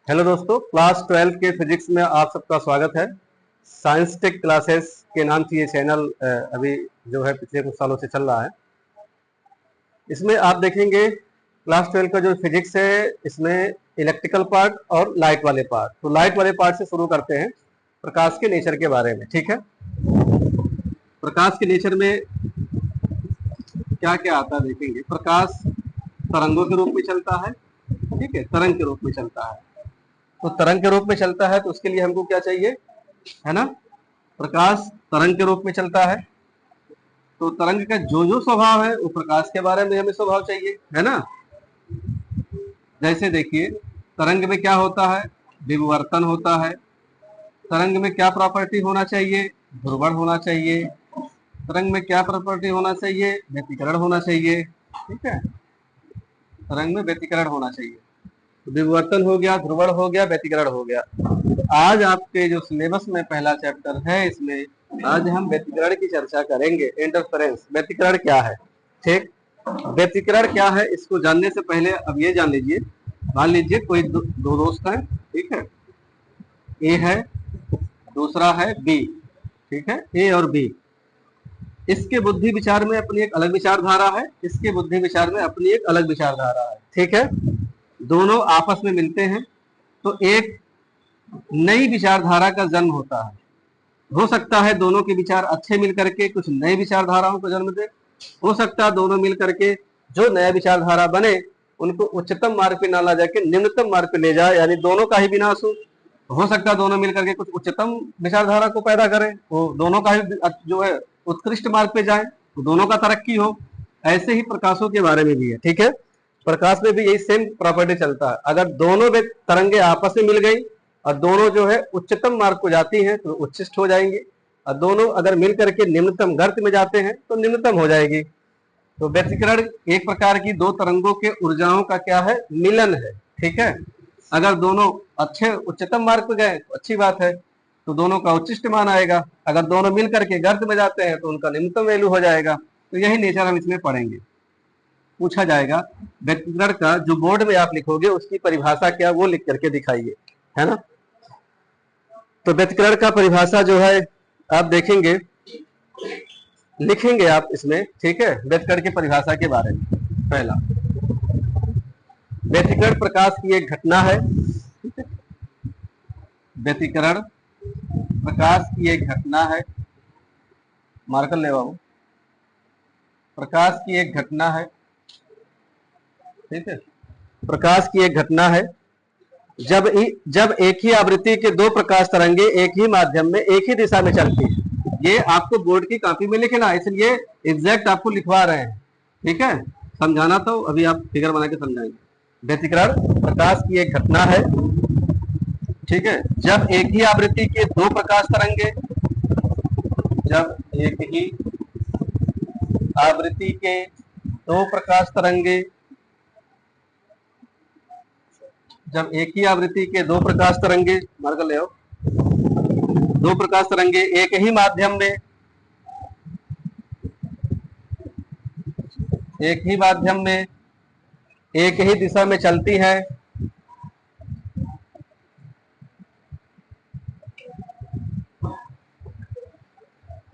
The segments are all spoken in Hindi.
हेलो दोस्तों, क्लास 12 के फिजिक्स में आप सबका स्वागत है। साइंस टेक क्लासेस के नाम से ये चैनल अभी जो है पिछले कुछ सालों से चल रहा है। इसमें आप देखेंगे क्लास 12 का जो फिजिक्स है, इसमें इलेक्ट्रिकल पार्ट और लाइट वाले पार्ट। तो लाइट वाले पार्ट से शुरू करते हैं, प्रकाश के नेचर के बारे में। ठीक है, प्रकाश के नेचर में क्या क्या आता है देखेंगे। प्रकाश तरंगों के रूप में चलता है, ठीक है, तरंग के रूप में चलता है। तो तरंग के रूप में चलता है तो उसके लिए हमको क्या चाहिए, है ना, प्रकाश तरंग के रूप में चलता है। तो तरंग का जो जो स्वभाव है वो प्रकाश के बारे में हमें स्वभाव चाहिए, है ना। जैसे देखिए, तरंग में क्या होता है, विवर्तन होता है। तरंग में क्या प्रॉपर्टी होना चाहिए, ध्रुवण होना चाहिए। तरंग में क्या प्रॉपर्टी होना चाहिए, व्यतिकरण होना चाहिए। ठीक है, तरंग में व्यतिकरण होना चाहिए। विवर्तन हो गया, ध्रुवण हो गया, व्यतिकरण हो गया। आज आपके जो सिलेबस में पहला चैप्टर है, इसमें आज हम व्यतिकरण की चर्चा करेंगे। इंटरफेरेंस, व्यतिकरण क्या है। ठीक, व्यतिकरण क्या है इसको जानने से पहले अब ये जान लीजिए। मान लीजिए कोई दो दोस्त हैं, ठीक है, ए है, दूसरा है बी। ठीक है, ए और बी, इसके बुद्धि विचार में अपनी एक अलग विचारधारा है, इसके बुद्धि विचार में अपनी एक अलग विचारधारा है। ठीक है, दोनों आपस में मिलते हैं तो एक नई विचारधारा का जन्म होता है। हो सकता है दोनों के विचार अच्छे मिल करके कुछ नई विचारधाराओं को जन्म दे, हो सकता है दोनों मिल करके जो नया विचारधारा बने उनको उच्चतम मार्ग पे ना ला जाके निम्नतम मार्ग पे ले जाए, यानी दोनों का ही विनाश हो सकता है दोनों मिल करके कुछ उच्चतम विचारधारा को पैदा करें, वो दोनों का ही जो है उत्कृष्ट मार्ग पे जाए, तो दोनों का तरक्की हो। ऐसे ही प्रकाशों के बारे में भी है। ठीक है, प्रकाश में भी यही सेम प्रॉपर्टी चलता है। अगर दोनों तरंगे आपस में मिल गई और दोनों जो है उच्चतम मार्ग को जाती हैं तो उच्चिष्ट हो जाएंगे, और दोनों अगर मिल करके निम्नतम गर्त में जाते हैं तो निम्नतम हो जाएगी। तो व्यतिकरण एक प्रकार की दो तरंगों के ऊर्जाओं का क्या है, मिलन है। ठीक है, अगर दोनों अच्छे उच्चतम मार्ग पे गए तो अच्छी बात है, तो दोनों का उच्चिष्ट मान आएगा। अगर दोनों मिल करके गर्त में जाते हैं तो उनका निम्नतम वैल्यू हो जाएगा। तो यही नेचर हम इसमें पढ़ेंगे। पूछा जाएगा व्यतिकरण का जो बोर्ड में आप लिखोगे उसकी परिभाषा क्या, वो लिख करके दिखाइए, है ना। तो व्यतिकरण का परिभाषा जो है आप देखेंगे, लिखेंगे आप इसमें। ठीक है, व्यतिकरण की परिभाषा के बारे में पहला, व्यतिकरण प्रकाश की एक घटना है। व्यतिकरण प्रकाश की एक घटना है, मार्कर ले बाबू, प्रकाश की एक घटना है। ठीक है, प्रकाश की एक घटना है जब एक ही आवृत्ति के दो प्रकाश तरंगे एक ही माध्यम में एक ही दिशा में चलती है। ये आपको बोर्ड की कॉपी में लिखना, इसलिए एग्जैक्ट आपको लिखवा रहे हैं। ठीक है, समझाना तो अभी आप फिगर बना के समझाएंगे। व्यतिकरण प्रकाश की एक घटना है, ठीक है, जब एक ही आवृत्ति के दो प्रकाश तरंगे, जब एक ही आवृत्ति के दो प्रकाश तरंगे, जब एक ही आवृत्ति के दो प्रकाश तरंगे, मार्कर ले आओ, दो प्रकाश तरंगे एक ही माध्यम में, एक ही माध्यम में एक ही दिशा में चलती है,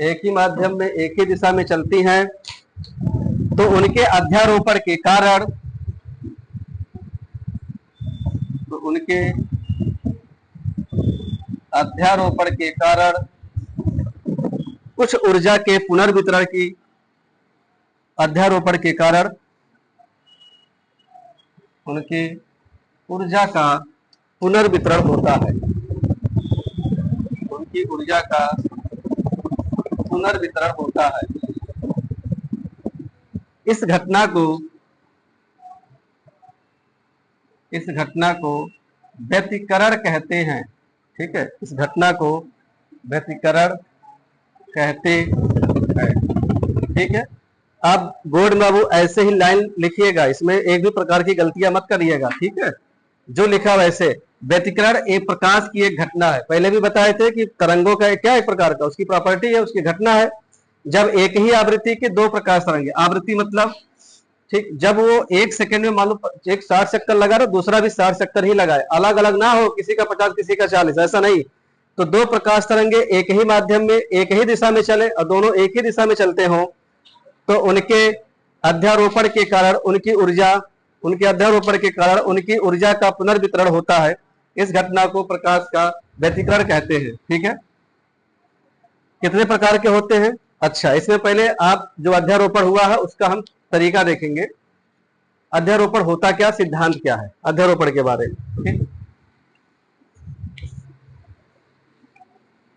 एक ही माध्यम में एक ही दिशा में चलती हैं, तो उनके अध्यारोपण के कारण, तो उनके अध्यारोपण के कारण कुछ ऊर्जा के पुनर्वितरण की, अध्यारोपण के कारण उनकी ऊर्जा का पुनर्वितरण होता है, उनकी ऊर्जा का पुनर्वितरण होता है। इस घटना को व्यतिकरण कहते हैं। ठीक है, इस घटना को व्यतिकरण कहते हैं। ठीक है, आप बोर्ड में बाबू ऐसे ही लाइन लिखिएगा, इसमें एक भी प्रकार की गलतियां मत करिएगा। ठीक है, जो लिखा वैसे। व्यतिकरण एक प्रकाश की एक घटना है, पहले भी बताए थे कि तरंगों का क्या एक प्रकार का उसकी प्रॉपर्टी है, उसकी घटना है जब एक ही आवृत्ति के दो प्रकाश तरंगे, आवृत्ति मतलब ठीक, जब वो 1 सेकंड में मालूम एक 60 चक्कर लगा रहा, दूसरा भी 60 चक्कर ही लगाए, अलग अलग ना हो, किसी का 50 किसी का 40, ऐसा नहीं। तो दो प्रकाश तरंगे एक ही माध्यम में एक ही दिशा में चले और दोनों एक ही दिशा में चलते हो, तो उनके अध्यारोपण के कारण उनकी ऊर्जा का पुनर्वितरण होता है। इस घटना को प्रकाश का व्यतिकरण कहते हैं। ठीक है, कितने प्रकार के होते हैं? अच्छा, इसमें पहले आप जो अध्यारोपण हुआ है उसका हम तरीका देखेंगे। अध्यारोपण होता क्या, सिद्धांत क्या है अध्यारोपण के बारे में। ठीक,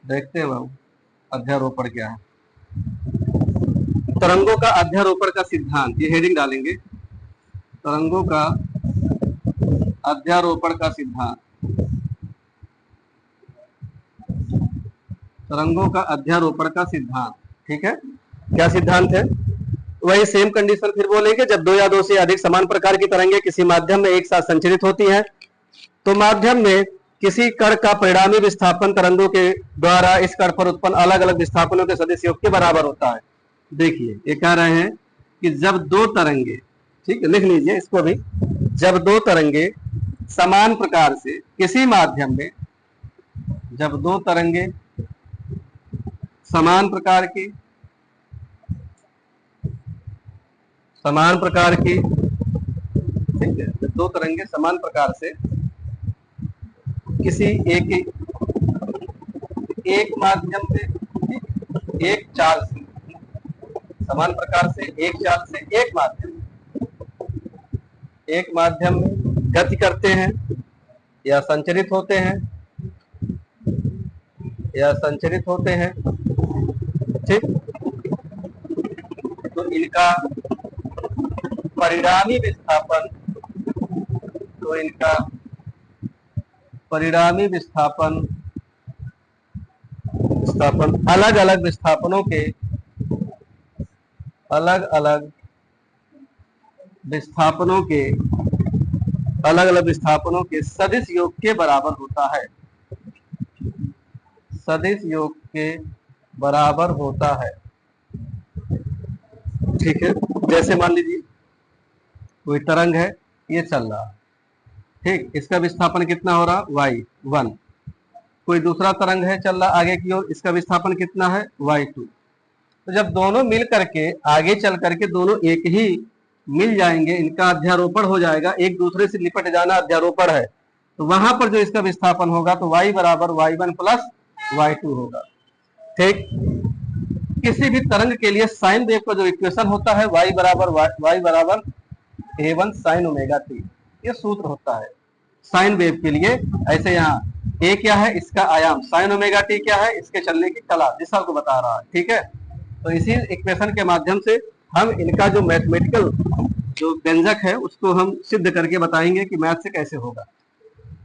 देखते हैं बाबू अध्यारोपण क्या है। तरंगों का अध्यारोपण का सिद्धांत, ये हेडिंग डालेंगे, तरंगों का अध्यारोपण का सिद्धांत। तरंगों का अध्यारोपण का सिद्धांत, ठीक है। क्या सिद्धांत है? वही सेम कंडीशन फिर बोलेंगे। जब दो या दो से अधिक समान प्रकार की तरंगें किसी माध्यम में एक साथ संचरित होती हैं, तो माध्यम में किसी कण का परिणामी विस्थापन तरंगों के द्वारा इस कण पर उत्पन्न अलग अलग विस्थापनों के सदिश योग के बराबर होता है। देखिए, ये कह रहे हैं कि जब दो तरंगे, ठीक है, लिख लीजिए इसको भी, जब दो तरंगे समान प्रकार से किसी माध्यम में, जब दो तरंगे समान प्रकार की ठीक है, दो तरंगे समान प्रकार से किसी एक माध्यम से, एक चाल से, समान प्रकार से एक चाल से एक माध्यम में गति करते हैं या संचरित होते हैं, ठीक, तो इनका परिणामी विस्थापन अलग अलग विस्थापनों के सदिश योग के बराबर होता है। सदिश योग के बराबर होता है। ठीक है, जैसे मान लीजिए कोई तरंग है, ये चल रहा है, ठीक, इसका विस्थापन कितना हो रहा, y1। कोई दूसरा तरंग है चल रहा आगे की ओर, इसका विस्थापन कितना है, y2। तो जब दोनों मिल करके आगे चल करके दोनों एक ही मिल जाएंगे, इनका अध्यारोपण हो जाएगा, एक दूसरे से लिपट जाना अध्यारोपण है, तो वहां पर जो इसका विस्थापन होगा तो y बराबर y1 प्लस y2 होगा। ठीक, किसी भी तरंग के लिए साइन वेव का जो इक्वेशन होता है y बराबर a1 साइन ओमेगा t, ये सूत्र होता है साइन वेव के लिए। ऐसे यहाँ a क्या है, इसका आयाम, साइन ओमेगा t क्या है, इसके चलने की कला, दिशा को बता रहा है। ठीक है, तो इसी इक्वेशन के माध्यम से हम इनका जो मैथमेटिकल जो व्यंजक है उसको हम सिद्ध करके बताएंगे कि मैथ से कैसे होगा।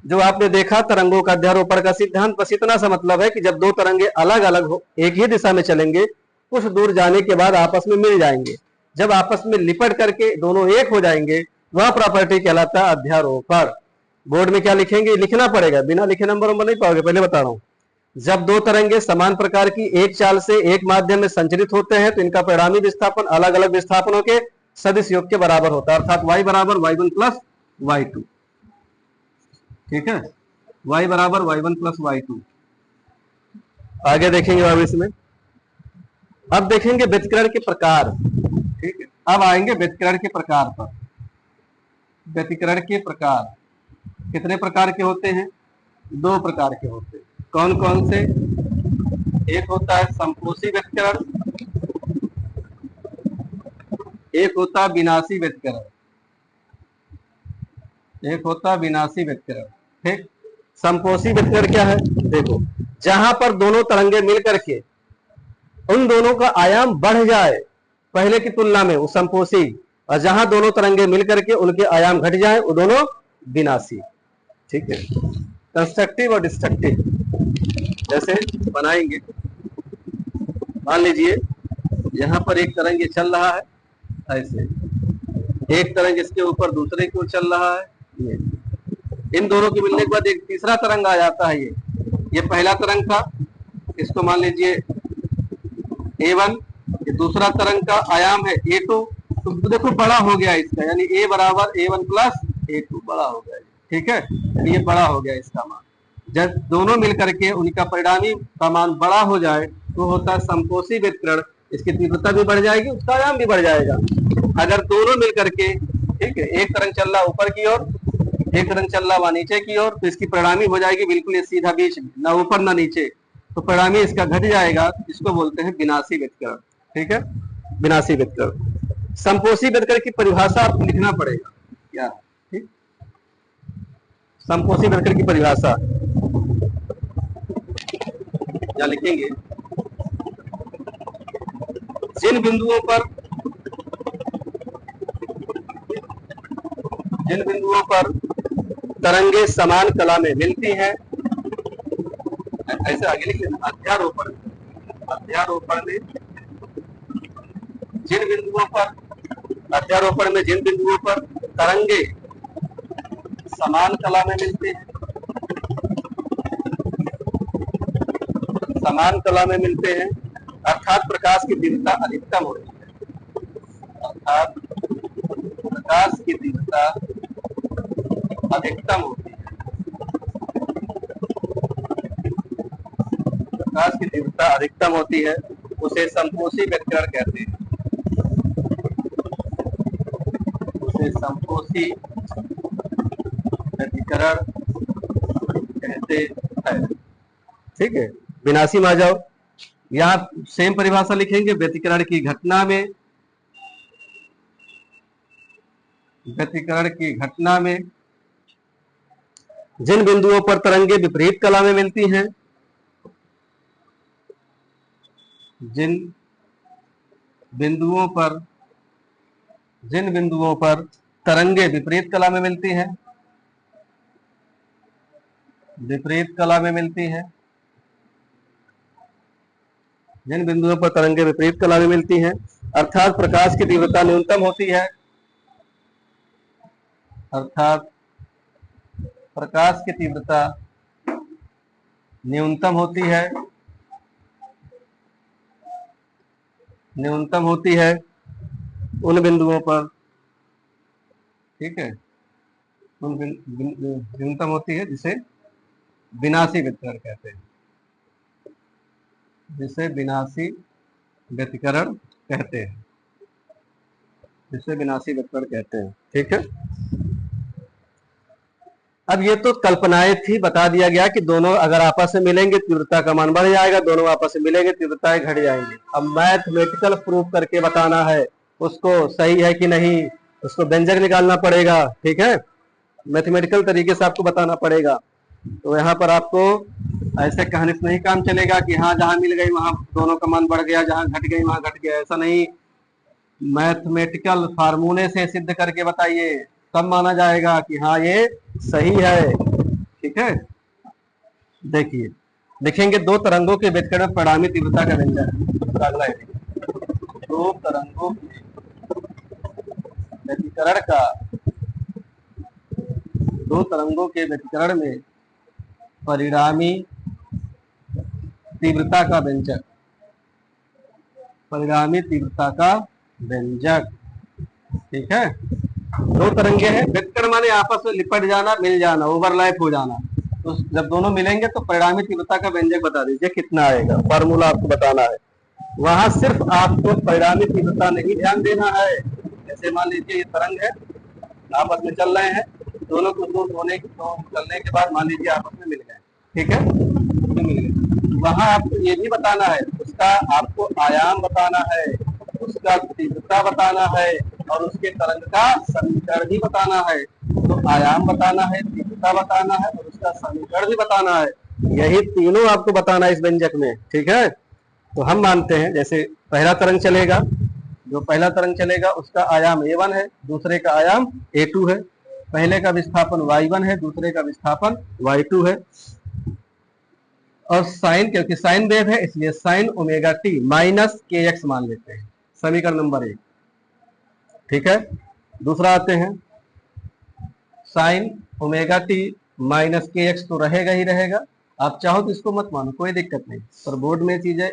जो आपने देखा तरंगों का अध्यारोपण का सिद्धांत, बस इतना सा मतलब है कि जब दो तरंगे अलग अलग हो, एक ही दिशा में चलेंगे, कुछ दूर जाने के बाद आपस में मिल जाएंगे, जब आपस में लिपट करके दोनों एक हो जाएंगे, वह प्रॉपर्टी कहलाता है अध्यारोपण। बोर्ड में क्या लिखेंगे, लिखना पड़ेगा, बिना लिखे नंबर नहीं पाओगे, पहले बता रहा हूं। जब दो तरंगे समान प्रकार की एक चाल से एक माध्यम में संचरित होते हैं, तो इनका परिणामी विस्थापन अलग अलग विस्थापनों के सदिश योग के बराबर होता है, अर्थात y बराबर y1 प्लस y2। ठीक है, y बराबर y1 प्लस y2। आगे देखेंगे अब इसमें, अब देखेंगे व्यतिकरण के प्रकार। ठीक है, अब आएंगे व्यतिकरण के प्रकार पर। व्यतिकरण के प्रकार कितने प्रकार के होते हैं, दो प्रकार के होते हैं। कौन कौन से? एक होता है संपोषी व्यतिकरण, एक होता विनाशी व्यतिकरण, ठीक, संपोषी व्यतिकरण क्या है, देखो, जहां पर दोनों तरंगे मिल करके उन दोनों का आयाम बढ़ जाए पहले की तुलना में, वो संपोषी, और जहां दोनों तरंगे मिल करके उनके आयाम घट जाए, वो दोनों विनाशी। ठीक है, कंस्ट्रक्टिव और डिस्ट्रक्टिव जैसे बनाएंगे। मान लीजिए यहां पर एक तरंग ये चल रहा है, ऐसे एक तरंग इसके ऊपर दूसरे की ओर चल रहा है, ये इन दोनों के मिलने के बाद एक तीसरा तरंग आ जाता है। ये पहला तरंग था, इसको मान लीजिए A1, ये दूसरा तरंग का आयाम है A2, तो देखो बड़ा हो गया इसका, यानी a बराबर a1 प्लस a2 बड़ा हो गया, ठीक है, यानी ये बड़ा हो गया इसका मान। जब दोनों मिलकर के उनका परिणामी का मान बड़ा हो जाए तो होता है समकोषी व्यतिकरण, इसकी तीव्रता भी बढ़ जाएगी, उसका आयाम भी बढ़ जाएगा। अगर दोनों मिलकर के, ठीक है, एक तरंग चल रहा ऊपर की ओर, एक तरंग चल रहा वहां नीचे की ओर, तो इसकी परिणामी हो जाएगी बिल्कुल ये सीधा बीच में, ना ऊपर ना नीचे, तो परिणामी इसका घट जाएगा, इसको बोलते हैं विनाशी व्यतिकरण, ठीक है, विनाशी व्यतिकरण। समकोषी व्यतिकरण की परिभाषा आपको लिखना पड़ेगा क्या, ठीक, समकोषी व्यतिकरण की परिभाषा क्या लिखेंगे, जिन बिंदुओं पर तरंगे समान कला में मिलती हैं, ऐसे आगे लिख लेना, अध्यारोपण में जिन बिंदुओं पर तरंगे समान कला में मिलते हैं, अर्थात प्रकाश की तीव्रता अधिकतम होती है, अर्थात प्रकाश की तीव्रता अधिकतम होती है, प्रकाश की तीव्रता अधिकतम होती है, उसे समकोषी व्यतिकरण कहते हैं, उसे समकोषी व्यतिकरण कहते हैं, ठीक है। विनाशी में आ जाओ, यहाँ सेम परिभाषा लिखेंगे, व्यतिकरण की घटना में जिन बिंदुओं पर तरंगे विपरीत कला में मिलती हैं, जिन बिंदुओं पर तरंगे विपरीत कला में मिलती हैं, जिन बिंदुओं पर तरंगे विपरीत कला में मिलती हैं, अर्थात प्रकाश की तीव्रता न्यूनतम होती है, अर्थात प्रकाश की तीव्रता न्यूनतम होती है उन बिंदुओं पर, ठीक है, न्यूनतम होती है जिसे विनाशी व्यतिकरण कहते हैं, जिसे विनाशी व्यतिकरण कहते हैं, ठीक है। अब ये तो कल्पनाएं थी, बता दिया गया कि दोनों अगर आपस में मिलेंगे तीव्रता का मान बढ़ जाएगा, दोनों आपस में मिलेंगे तीव्रताएं घट जाएंगी। अब मैथमेटिकल प्रूफ करके बताना है उसको सही है कि नहीं, उसको व्यंजक निकालना पड़ेगा, ठीक है, मैथमेटिकल तरीके से आपको बताना पड़ेगा। तो यहाँ पर आपको ऐसे कहने से नहीं काम चलेगा कि हाँ जहां मिल गई वहां दोनों का मान बढ़ गया, जहां घट गई वहां घट गया, ऐसा नहीं, मैथमेटिकल फार्मूले से सिद्ध करके बताइए, तब माना जाएगा कि हाँ ये सही है, ठीक है। देखिए लिखेंगे, दो तरंगों के व्यतिकरण में परिणामी तीव्रता का व्यंजक, अगला है दो तरंगों के व्यतिकरण में परिणामी तीव्रता का व्यंजक, ठीक है। दो तरंगे हैं, व्यतिकरण माने आपस में लिपट जाना, मिल जाना, ओवरलैप हो जाना, तो जब दोनों मिलेंगे तो परिणामी तीव्रता का व्यंजक बता दीजिए कितना आएगा, फार्मूला आपको बताना है। वहां सिर्फ आपको परिणामी तीव्रता नहीं ध्यान देना है, जैसे मान लीजिए ये तरंग है, आपस में चल रहे हैं, दोनों को चलने के बाद मान लीजिए आपस में मिल गए, ठीक है, मिल गए, वहां आपको ये भी बताना है, उसका आपको आयाम बताना है, उसका तीव्रता बताना है, और उसके तरंग का समीकरण भी बताना है। तो आयाम बताना है, तीव्रता बताना है, और उसका समीकरण भी बताना है, यही तीनों आपको बताना है इस व्यंजक में, ठीक है। तो हम मानते हैं जैसे पहला तरंग चलेगा, जो पहला तरंग चलेगा उसका आयाम a1 है, दूसरे का आयाम a2 है, पहले का विस्थापन y1 है, दूसरे का विस्थापन y2 है, और साइन, क्योंकि साइन वेव है इसलिए sign omega T minus kx मान लेते हैं, समीकरण नंबर 1, ठीक है। दूसरा आते हैं, sign omega T minus kx तो रहेगा ही रहेगा, आप चाहो तो इसको मत मानो, कोई दिक्कत नहीं, पर बोर्ड में चीजें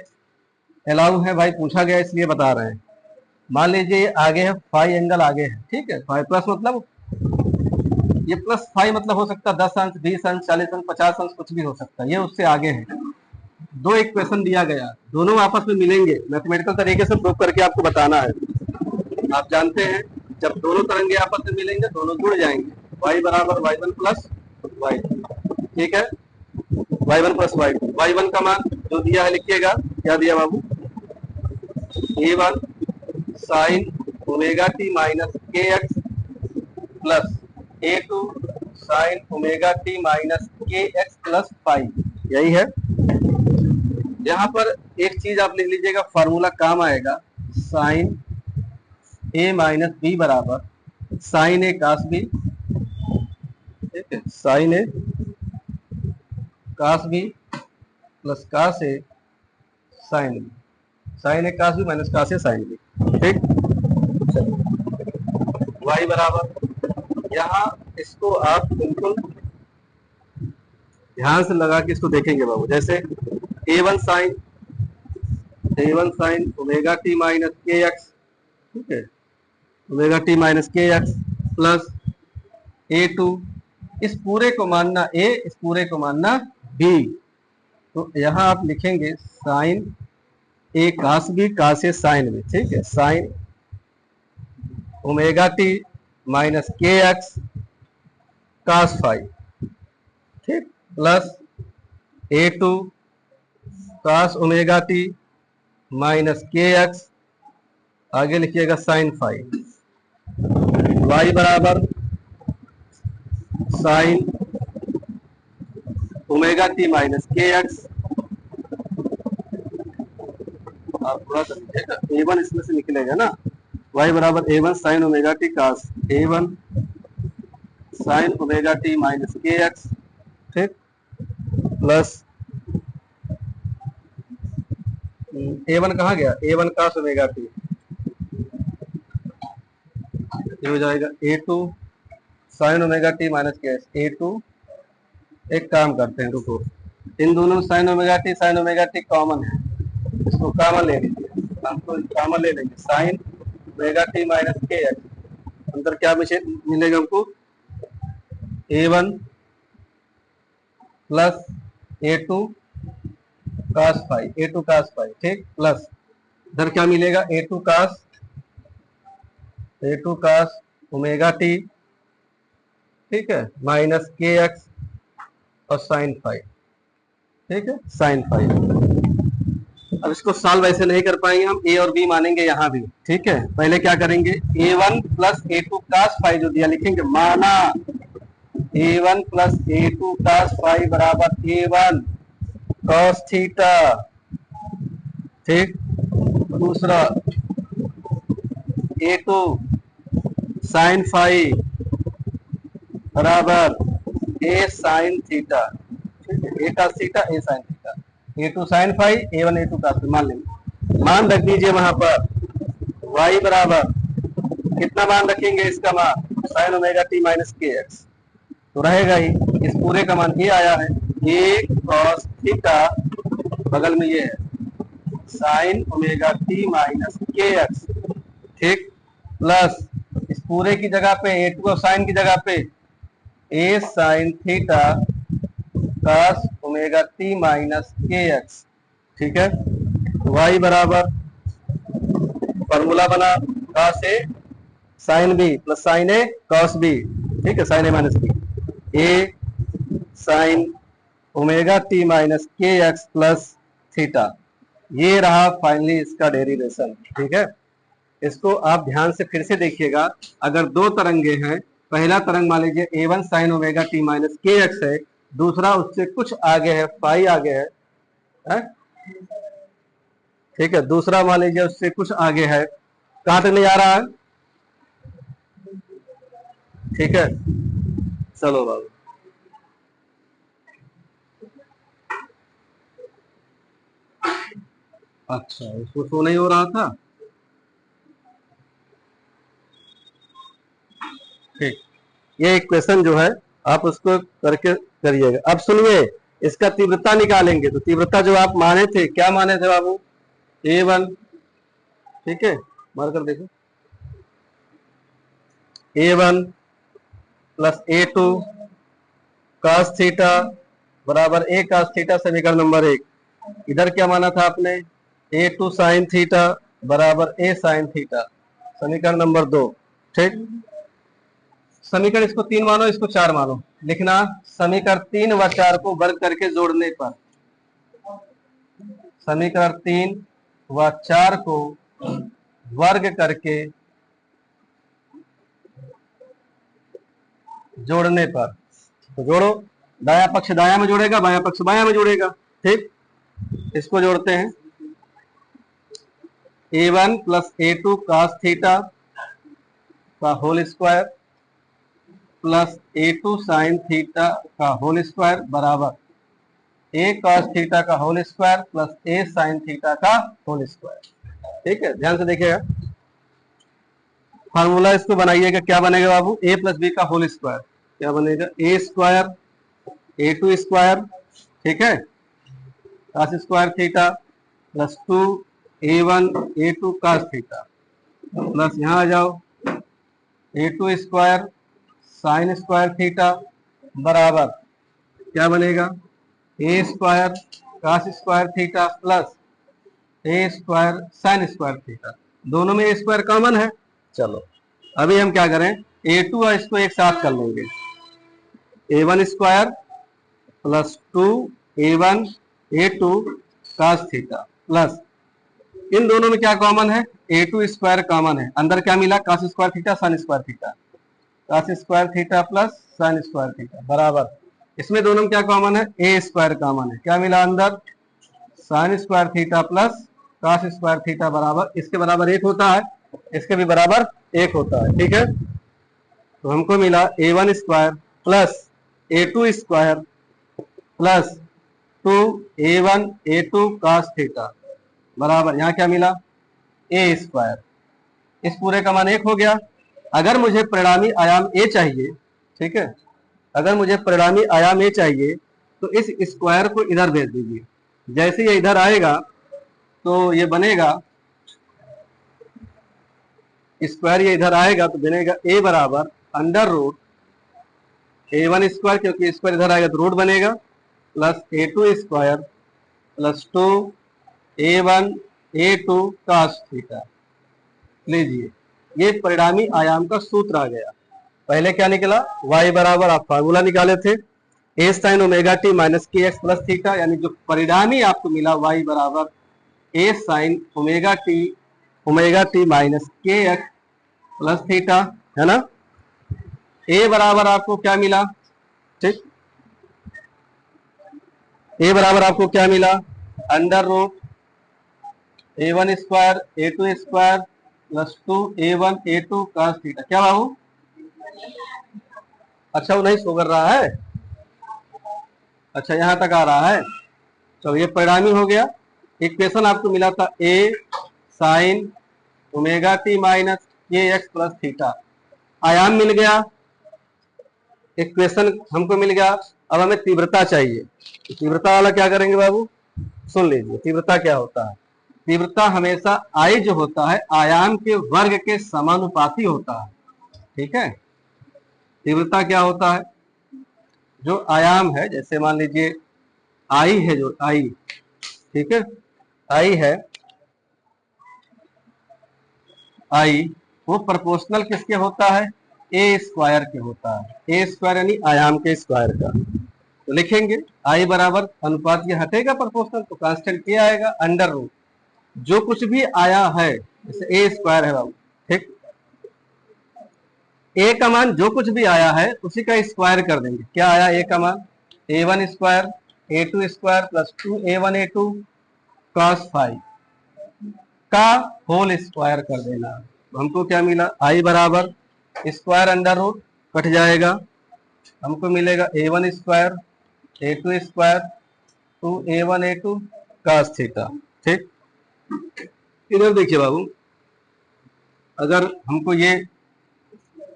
अलाउ है भाई, पूछा गया इसलिए बता रहे हैं। मान लीजिए ये आगे है, फाई एंगल आगे है, ठीक है। फाई प्लस मतलब ये प्लस फाई मतलब हो सकता है 10 अंश, 20 अंश, 40 अंश, 50 अंश, कुछ भी हो सकता है, ये उससे आगे है। दो इक्वेशन दिया गया, दोनों आपस में मिलेंगे, मैथमेटिकल तरीके से प्रूव करके आपको बताना है। आप जानते हैं जब दोनों तरंगे आपस में मिलेंगे दोनों जुड़ जाएंगे, y बराबर y1 प्लस y2, ठीक है। y1 प्लस y2, y1 का मान जो दिया है लिखिएगा, क्या दिया बाबू, a1 sine omega T minus के x plus a2 sine omega T minus के एक्स प्लस फाइव, यही है। यहाँ पर एक चीज आप लिख लीजिएगा, फॉर्मूला काम आएगा, साइन ए माइनस बी बराबर साइन ए कास बी, ठीक है, sine A cos B plus cos A sine B, sign A cos B minus cos A sine B, ठीक। y बराबर, यहाँ इसको आप बिल्कुल ध्यान से लगा के इसको देखेंगे बाबू, जैसे a1 sine omega T minus के एक्स, ठीक है, ओमेगा टी माइनस के एक्स प्लस a2, इस पूरे को मानना a, इस पूरे को मानना b, तो यहाँ आप लिखेंगे sine A cos B cos A sine B, ठीक है, साइन ओमेगा टी माइनस के एक्स कास फाइव, ठीक, plus a2 cos omega T minus के एक्स, आगे लिखिएगा साइन फाइव, y बराबर साइन ओमेगा टी माइनस के एक्स, आप थोड़ा सा लिखिएगा, a1 इसमें से निकलेगा ना, y बराबर a1 साइन ओमेगा टी कास a1 sine omega T minus के एक्स, ठीक, प्लस a1 कहाँ गया, a1 कास ओमेगा टी, ये हो जाएगा a2 sine omega T minus के एक्स, a2, एक काम करते हैं, रुको, इन दोनों साइन ओमेगा टी कॉमन है, इसको कॉमन ले लीजिए, हमको कॉमन ले लेंगे, साइन ओमेगा टी माइनस के एक्स, अंदर क्या मिलेगा हमको, a1 plus a2 cos phi, a2 कास फाइव, ठीक, प्लस इधर क्या मिलेगा, a2 कास ओमेगा टी, ठीक है, माइनस के एक्स और साइन फाइव, ठीक है, साइन फाइव। अब इसको सॉल्व ऐसे नहीं कर पाएंगे हम, ए और बी मानेंगे यहाँ भी, ठीक है। पहले क्या करेंगे, a1 plus a2 cos phi जो दिया लिखेंगे, माना a1 plus a2 cos phi बराबर a1 कॉस थीटा, ठीक, दूसरा a2 साइन फाइव बराबर a साइन थीटा, ठीक है, a cos theta a sine theta, a2 sine five a1 a2 cos, मान लेंगे, मान रख दीजिए वहां पर, y बराबर कितना मान रखेंगे, इसका मान साइन ओमेगा टी माइनस के एक्स, तो रहेगा ही, इस पूरे का मान ये आया है, a कॉस थीटा, बगल में ये है साइन ओमेगा टी माइनस के एक्स, ठीक, प्लस इस पूरे की जगह पे a2 और साइन की जगह पे a sine theta cos omega T minus के एक्स, ठीक है। y बराबर फॉर्मूला बना, cos A sine B plus sine A cos B, ठीक है, sine A minus B, A sine omega T minus के एक्स प्लस थीटा, ये रहा फाइनली इसका डेरिवेशन, ठीक है। इसको आप ध्यान से फिर से देखिएगा, अगर दो तरंगे हैं, पहला तरंग मान लीजिए a1 sine omega T minus के एक्स है, दूसरा उससे कुछ आगे है, फाई आगे है? ठीक है, दूसरा मान लीजिए उससे कुछ आगे है, कहां तक नहीं आ रहा है, ठीक है, चलो बाबू, अच्छा इसको शो नहीं हो रहा था, ठीक, ये इक्वेशन जो है आप उसको करके करिएगा। अब सुनिए, इसका तीव्रता निकालेंगे, तो तीव्रता जो आप माने थे, क्या माने थे बाबू, a1, ठीक है, मार कर देखो, A1 plus A2 cos theta बराबर A cos थीटा, समीकरण नंबर 1। इधर क्या माना था आपने, A2 साइन थीटा बराबर A साइन थीटा, समीकरण नंबर 2। ठीक, समीकरण इसको 3 मानो, इसको 4 मानो। लिखना, समीकरण 3 व 4 को वर्ग करके जोड़ने पर, समीकरण 3 व 4 को वर्ग करके जोड़ने पर, तो जोड़ो, दाया पक्ष दाया में जोड़ेगा, बाया पक्ष बाया में जोड़ेगा। ठीक, इसको जोड़ते हैं, A1 plus A2 cos theta का whole square plus A2 sine theta का होल स्क्वायर बराबर A cos थीटा का whole square plus A sine theta का होल स्क्वायर। ठीक है, ध्यान से देखिएगा, फार्मूला इसको बनाइएगा, क्या बनेगा बाबू, A प्लस बी का होल स्क्वायर, क्या बनेगा, A स्क्वायर A2 स्क्वायर, ठीक है, cos square theta plus 2 A1 A2 cos theta plus यहाँ आ जाओ A2 square sine square theta बराबर क्या बनेगा, A square cos square theta plus A square sine square theta. दोनों में A स्क्वायर कॉमन है। चलो अभी हम क्या करें, A2 और इसको एक साथ कर लेंगे, A1 square plus 2 A1 A2 cos theta plus, इन दोनों में क्या कॉमन है, A2 स्क्वायर कॉमन है, अंदर क्या मिला, cos square theta sine square theta, cos square theta plus sine square theta बराबर, इसमें दोनों में क्या कॉमन है, A स्क्वायर कॉमन है, क्या मिला अंदर, sine square theta plus cos square theta बराबर, इसके बराबर 1 होता है, इसके भी बराबर 1 होता है। ठीक है, तो हमको मिला A1 square plus A2 square plus 2 A1 A2 cos theta बराबर, यहाँ क्या मिला, A स्क्वायर, इस पूरे का मान 1 हो गया। अगर मुझे परिणामी आयाम A चाहिए, ठीक है, अगर मुझे परिणामी आयाम A चाहिए तो इस स्क्वायर को इधर भेज दीजिए, जैसे ये इधर आएगा तो ये बनेगा स्क्वायर, ये इधर आएगा तो बनेगा A बराबर अंडर रूट A1 स्क्वायर, क्योंकि स्क्वायर इधर आएगा तो रूट बनेगा, plus A2 square plus 2 A1 A2 cos theta. लीजिए, ये परिणामी आयाम का सूत्र आ गया। पहले क्या निकला, y बराबर, आप फार्मूला निकाले थे, a sign omega T minus के एक्स प्लस थीटा, यानी जो परिणामी आपको मिला y बराबर a sign omega T minus के एक्स प्लस थीटा, है ना। a बराबर आपको क्या मिला, ठीक, a बराबर आपको क्या मिला, under root A1 square A2 square plus 2 A1 A2 cos theta. क्या बाबू, अच्छा वो नहीं शो कर रहा है, अच्छा यहाँ तक आ रहा है, चलो ये परिणामी हो गया। इक्वेशन आपको मिला था A sign omega T minus के एक्स प्लस थीटा, आयाम मिल गया, इक्वेशन हमको मिल गया। अब हमें तीव्रता चाहिए, तीव्रता वाला क्या करेंगे बाबू, सुन लीजिए, तीव्रता क्या होता है, तीव्रता हमेशा I जो होता है आयाम के वर्ग के समानुपाती होता है। ठीक है, तीव्रता क्या होता है, जो आयाम है, जैसे मान लीजिए I है, जो I, ठीक है, I है, I वो प्रोपोर्शनल किसके होता है, A स्क्वायर के होता है, A स्क्वायर यानी आयाम के स्क्वायर का। तो लिखेंगे I बराबर अनुपात, ये हटेगा प्रोपोर्शनल तो कांस्टेंट क्या आएगा, अंडर रूट जो कुछ भी आया है, जैसे A स्क्वायर है बाबू, ठीक, A का मान जो कुछ भी आया है उसी का स्क्वायर कर देंगे। क्या आया A का मान, A1 square A2 square plus 2 A1 A2 cos 5 का होल स्क्वायर कर देना। हमको क्या मिला, I बराबर स्क्वायर अंडर रूट कट जाएगा, हमको मिलेगा A1 square A2 square 2 A1 A2 cos theta. ठीक, इधर देखिए बाबू, अगर हमको ये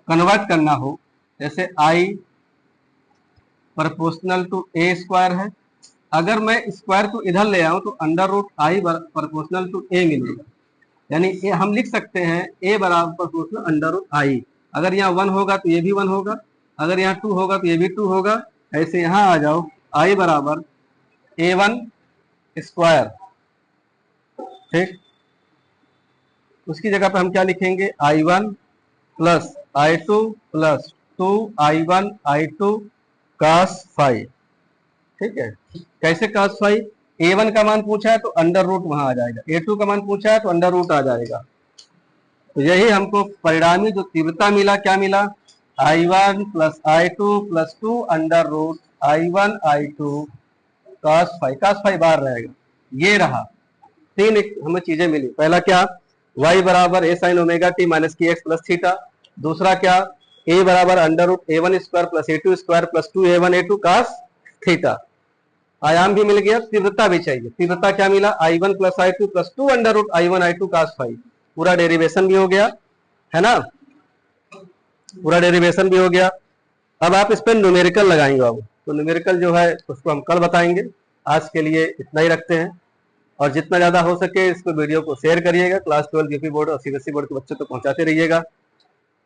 कन्वर्ट करना हो, जैसे I proportional to A square है, अगर मैं स्क्वायर को इधर ले आऊं तो under root I proportional to A मिलेगा, यानी हम लिख सकते हैं a बराबर प्रोपोर्शनल अंडर रूट आई। अगर यहाँ 1 होगा तो ये भी 1 होगा, अगर यहाँ 2 होगा तो ये भी 2 होगा। ऐसे यहाँ आ जाओ, i बराबर a1 स्क्वायर, ठीक, उसकी जगह पे हम क्या लिखेंगे, i1 plus i2 plus 2i1 i2 cos five. ठीक है, कैसे cos फाइव, a1 का मान पूछा है तो अंडर रूट वहां आ जाएगा, a2 का मान पूछा है तो अंडर रूट आ जाएगा। तो यही हमको परिणामी जो तीव्रता मिला, क्या मिला, i1 plus i2 plus 2 under root i1 i2 cos five बार रहेगा। ये रहा, तीन हमें चीजें मिली। पहला क्या, y बराबर a sin omega t minus K X plus theta. दूसरा क्या, a बराबर under root a1 square plus a2 square plus 2a1 a2 cos theta. आयाम भी मिल गया, तीव्रता भी चाहिए। तीव्रता क्या मिला, i1 plus i2 plus 2 under root i1 i2 cos five. पूरा डेरिवेशन भी हो गया है ना, पूरा डेरिवेशन भी हो गया। अब आप इस पर न्यूमेरिकल लगाएंगे बाबू, तो न्यूमेरिकल जो है उसको हम कल बताएंगे। आज के लिए इतना ही रखते हैं, और जितना ज्यादा हो सके इसको वीडियो को शेयर करिएगा। क्लास 12 यूपी बोर्ड और सीबीएसई बोर्ड के बच्चों तक पहुंचाते रहिएगा।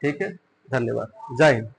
ठीक है, धन्यवाद, जय हिंद।